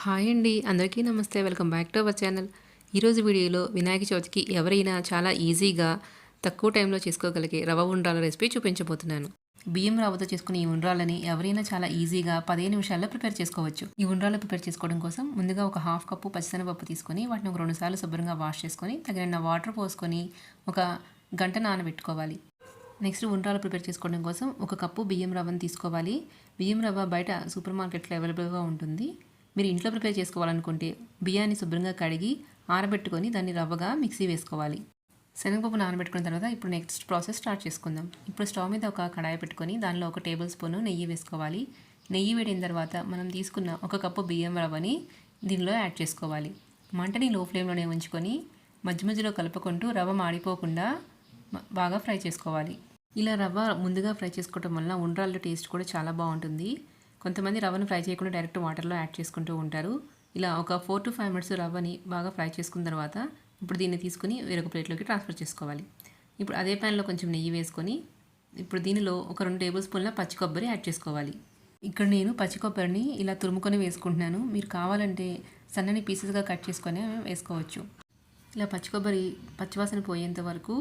Hi అండి, అందరికీ నమస్తే. Welcome back to our channel. ఈరోజు వీడియోలో వినాయక చవితికి ఎవరైనా చాలా ఈజీగా తక్కువ టైంలో చేసుకోగలిగే రవ్వ ఉండ్రాల రెసిపీ చూపించబోతున్నాను. బియ్యం రవ్వతో చేసుకునే ఈ ఉండ్రాలని ఎవరైనా చాలా ఈజీగా 15 నిమిషాల్లో ప్రిపేర్ చేసుకోవచ్చు. ఈ ఉండ్రాలు ప్రిపేర్ చేసుకోవడం కోసం ముందుగా ఒక హాఫ్ కప్పు పచ్చిశనగపప్పు తీసుకొని వాటిని ఒక 2 సార్లు శుభ్రంగా వాష్ చేసుకొని తగిన వాటర్ పోసుకొని ఒక గంట నానబెట్టుకోవాలి. నెక్స్ట్ ఉండ్రాలు ప్రిపేర్ చేసుకోవడం కోసం ఒక కప్పు బియ్యం రవ్వను తీసుకోవాలి. బియ్యం రవ్వ బయట సూపర్ మార్కెట్లో అవైలబుల్గా ఉంటుంది. మీరు ఇంట్లో ప్రిపేర్ చేసుకోవాలనుకుంటే బియ్యాన్ని శుభ్రంగా కడిగి ఆరబెట్టుకొని దాన్ని రవ్వగా మిక్సీ వేసుకోవాలి. శనగపప్పు నానబెట్టుకున్న తర్వాత ఇప్పుడు నెక్స్ట్ ప్రాసెస్ స్టార్ట్ చేసుకుందాం. ఇప్పుడు స్టవ్ మీద ఒక కడాయి పెట్టుకొని దానిలో 1 టేబుల్ స్పూన్ నెయ్యి వేసుకోవాలి. నెయ్యి వేడిన తర్వాత మనం తీసుకున్న 1 కప్పు బియ్యం రవ్వని దీనిలో యాడ్ చేసుకోవాలి. మంటని లో ఫ్లేమ్లోనే ఉంచుకొని మధ్య మధ్యలో కలుపుకుంటూ రవ్వ మాడిపోకుండా బాగా ఫ్రై చేసుకోవాలి. ఇలా రవ్వ ముందుగా ఫ్రై చేసుకోవడం వల్ల ఉండ్రాళ్ళ టేస్ట్ కూడా చాలా బాగుంటుంది. కొంతమంది రవ్వను ఫ్రై చేయకుండా డైరెక్ట్ వాటర్లో యాడ్ చేసుకుంటూ ఉంటారు. ఇలా ఒక 4 to 5 మినిట్స్ రవ్వని బాగా ఫ్రై చేసుకున్న తర్వాత ఇప్పుడు దీన్ని తీసుకుని వేరొక ప్లేట్లోకి ట్రాన్స్ఫర్ చేసుకోవాలి. ఇప్పుడు అదే ప్యాన్లో కొంచెం నెయ్యి వేసుకొని ఇప్పుడు దీనిలో ఒక 2 టేబుల్ స్పూన్ల పచ్చి కొబ్బరి యాడ్ చేసుకోవాలి. ఇక్కడ నేను పచ్చి కొబ్బరిని ఇలా తురుముకొని వేసుకుంటున్నాను. మీరు కావాలంటే సన్నని పీసెస్గా కట్ చేసుకొని వేసుకోవచ్చు. ఇలా పచ్చి కొబ్బరి పచ్చివాసన పోయేంత వరకు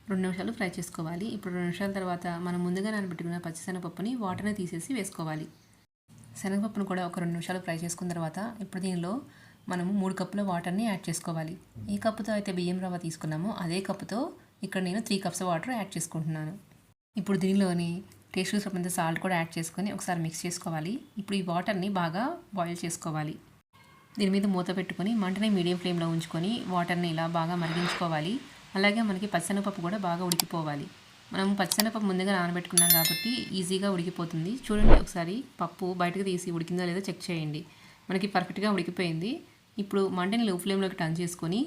2 నిమిషాలు ఫ్రై చేసుకోవాలి. ఇప్పుడు 2 నిమిషాల తర్వాత మనం ముందుగా నానబెట్టుకున్న పచ్చిశనగపప్పుని వాటర్ని తీసేసి వేసుకోవాలి. శనగపప్పును కూడా ఒక 2 నిమిషాలు ఫ్రై చేసుకున్న తర్వాత ఇప్పుడు దీనిలో మనము 3 కప్పుల వాటర్ని యాడ్ చేసుకోవాలి. ఏ కప్పుతో అయితే బియ్యం రవ్వ తీసుకున్నామో అదే కప్పుతో ఇక్కడ నేను 3 కప్స్ వాటర్ యాడ్ చేసుకుంటున్నాను. ఇప్పుడు దీనిలోని టేస్ట్కి సరిపడినంత సాల్ట్ కూడా యాడ్ చేసుకొని ఒకసారి మిక్స్ చేసుకోవాలి. ఇప్పుడు ఈ వాటర్ని బాగా బాయిల్ చేసుకోవాలి. దీని మీద మూత పెట్టుకొని మంటని మీడియం ఫ్లేమ్లో ఉంచుకొని వాటర్ని ఇలా బాగా మరిగించుకోవాలి. అలాగే మనకి పచ్చిశనగపప్పు కూడా బాగా ఉడికిపోవాలి. మనం పచ్చిశనగపప్పు ముందుగా నానబెట్టుకున్నాం కాబట్టి ఈజీగా ఉడికిపోతుంది. చూడండి, ఒకసారి పప్పు బయటకు తీసి ఉడికిందో లేదో చెక్ చేయండి. మనకి పర్ఫెక్ట్గా ఉడికిపోయింది. ఇప్పుడు మంటని లో ఫ్లేమ్లోకి టర్న్ చేసుకొని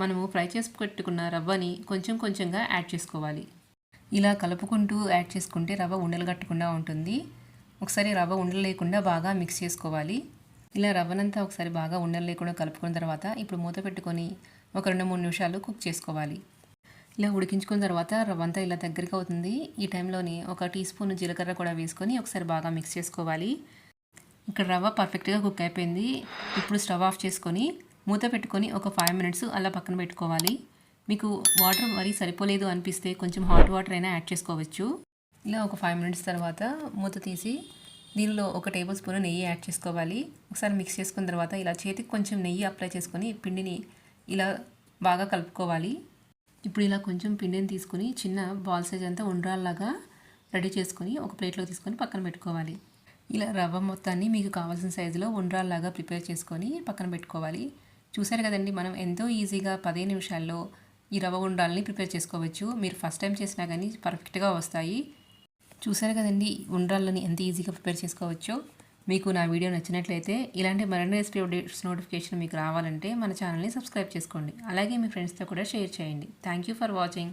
మనము ఫ్రై చేసి పెట్టుకున్న రవ్వని కొంచెం కొంచెంగా యాడ్ చేసుకోవాలి. ఇలా కలుపుకుంటూ యాడ్ చేసుకుంటే రవ్వ ఉండలు కట్టకుండా ఉంటుంది. ఒకసారి రవ్వ ఉండలు లేకుండా బాగా మిక్స్ చేసుకోవాలి. ఇలా రవ్వనంతా ఒకసారి బాగా ఉండలు లేకుండా కలుపుకున్న తర్వాత ఇప్పుడు మూత పెట్టుకొని ఒక 2-3 నిమిషాలు కుక్ చేసుకోవాలి. ఇలా ఉడికించుకున్న తర్వాత రవ్వంతా ఇలా దగ్గరికి అవుతుంది. ఈ టైంలోని 1 టీ స్పూన్ జీలకర్ర కూడా వేసుకొని ఒకసారి బాగా మిక్స్ చేసుకోవాలి. ఇక్కడ రవ్వ పర్ఫెక్ట్గా కుక్ అయిపోయింది. ఇప్పుడు స్టవ్ ఆఫ్ చేసుకొని మూత పెట్టుకొని ఒక 5 మినిట్స్ అలా పక్కన పెట్టుకోవాలి. మీకు వాటర్ మరీ సరిపోలేదు అనిపిస్తే కొంచెం హాట్ వాటర్ అయినా యాడ్ చేసుకోవచ్చు. ఇలా ఒక 5 మినిట్స్ తర్వాత మూత తీసి దీనిలో 1 టేబుల్ స్పూన్ నెయ్యి యాడ్ చేసుకోవాలి. ఒకసారి మిక్స్ చేసుకున్న తర్వాత ఇలా చేతికి కొంచెం నెయ్యి అప్లై చేసుకొని పిండిని ఇలా బాగా కలుపుకోవాలి. ఇప్పుడు ఇలా కొంచెం పిండిని తీసుకుని చిన్న బాల్ సైజ్ అంతా ఉండ్రాల్లాగా రెడీ చేసుకొని ఒక ప్లేట్లో తీసుకొని పక్కన పెట్టుకోవాలి. ఇలా రవ్వ మొత్తాన్ని మీకు కావాల్సిన సైజులో ఉండ్రాల్లాగా ప్రిపేర్ చేసుకొని పక్కన పెట్టుకోవాలి. చూసారు కదండి, మనం ఎంతో ఈజీగా 15 నిమిషాల్లో ఈ రవ్వ ఉండ్రాల్ని ప్రిపేర్ చేసుకోవచ్చు. మీరు ఫస్ట్ టైం చేసినా కానీ పర్ఫెక్ట్గా వస్తాయి. చూసారు కదండి ఉండ్రాళ్ళని ఎంత ఈజీగా ప్రిపేర్ చేసుకోవచ్చో. మీకు నా వీడియో నచ్చినట్లయితే ఇలాంటి మరిన్ని రెసిపీ అప్డేట్స్ నోటిఫికేషన్ మీకు రావాలంటే మన ఛానల్ని సబ్స్క్రైబ్ చేసుకోండి. అలాగే మీ ఫ్రెండ్స్తో కూడా షేర్ చేయండి. Thank you for watching.